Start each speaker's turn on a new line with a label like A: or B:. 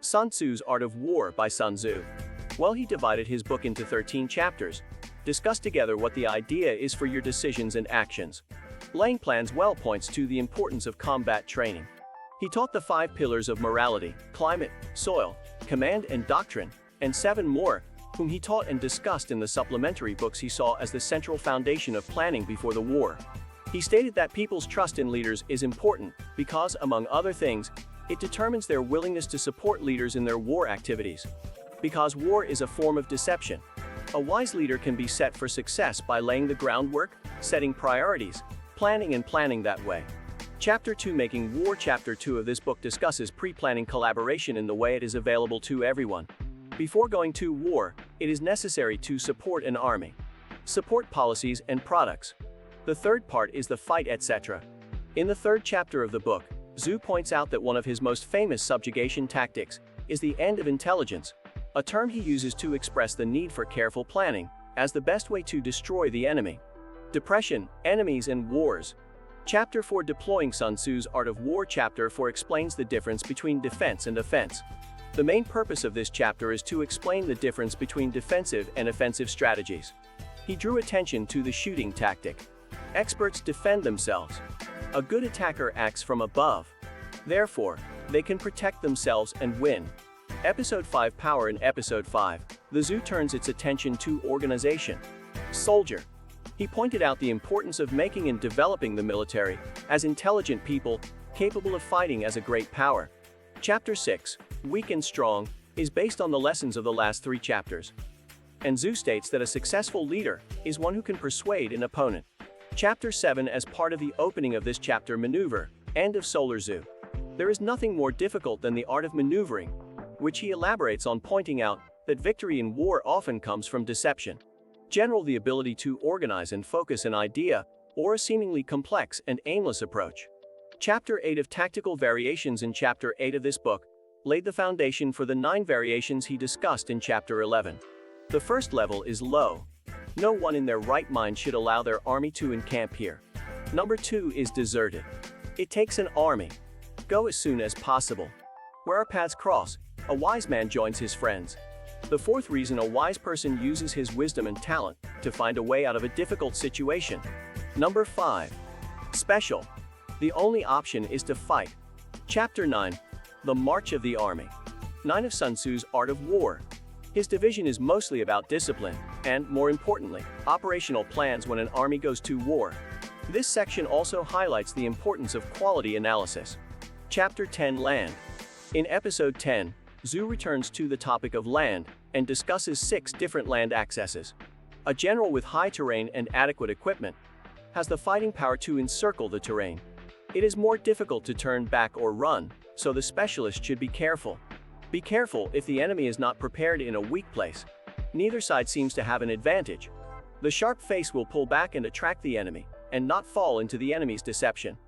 A: Sun Tzu's Art of War by Sun Tzu. Well, he divided his book into 13 chapters. Discuss together what the idea is for your decisions and actions. Laying plans well points to the importance of combat training. He taught the 5 pillars of morality, climate, soil, command and doctrine, and 7 more, whom he taught and discussed in the supplementary books he saw as the central foundation of planning before the war. He stated that people's trust in leaders is important because, among other things, it determines their willingness to support leaders in their war activities. Because war is a form of deception, a wise leader can be set for success by laying the groundwork, setting priorities, planning that way. Chapter 2 Making War. Chapter 2 of this book discusses pre-planning collaboration in the way it is available to everyone. Before going to war, it is necessary to support an army. Support policies and products. The third part is the fight, etc. In the third chapter of the book, Tzu points out that one of his most famous subjugation tactics is the end of intelligence, a term he uses to express the need for careful planning as the best way to destroy the enemy. Depression, enemies and wars. Chapter 4 Deploying Sun Tzu's Art of War. Chapter 4 explains the difference between defense and offense. The main purpose of this chapter is to explain the difference between defensive and offensive strategies. He drew attention to the shooting tactic. Experts defend themselves. A good attacker acts from above. Therefore, they can protect themselves and win. Episode 5 Power. In Episode 5, the Tzu turns its attention to organization. Soldier. He pointed out the importance of making and developing the military as intelligent people capable of fighting as a great power. Chapter 6, Weak and Strong, is based on the lessons of the last 3 chapters. And Tzu states that a successful leader is one who can persuade an opponent. Chapter 7 As part of the opening of this chapter, Maneuver, End of Solar Tzu. There is nothing more difficult than the art of maneuvering, which he elaborates on, pointing out that victory in war often comes from deception. General, the ability to organize and focus an idea or a seemingly complex and aimless approach. Chapter 8 of Tactical Variations. In Chapter 8 of this book, laid the foundation for the 9 variations he discussed in Chapter 11. The first level is low. No one in their right mind should allow their army to encamp here. Number 2 is deserted. It takes an army. Go as soon as possible. Where our paths cross, a wise man joins his friends. The fourth reason: a wise person uses his wisdom and talent to find a way out of a difficult situation. Number 5. Special. The only option is to fight. Chapter 9. The March of the Army. 9 of Sun Tzu's Art of War. His division is mostly about discipline and, more importantly, operational plans when an army goes to war. This section also highlights the importance of quality analysis. Chapter 10 Land. In Episode 10, Tzu returns to the topic of land and discusses 6 different land accesses. A general with high terrain and adequate equipment has the fighting power to encircle the terrain. It is more difficult to turn back or run, so the specialist should be careful. Be careful if the enemy is not prepared in a weak place. Neither side seems to have an advantage. The sharp face will pull back and attract the enemy, and not fall into the enemy's deception.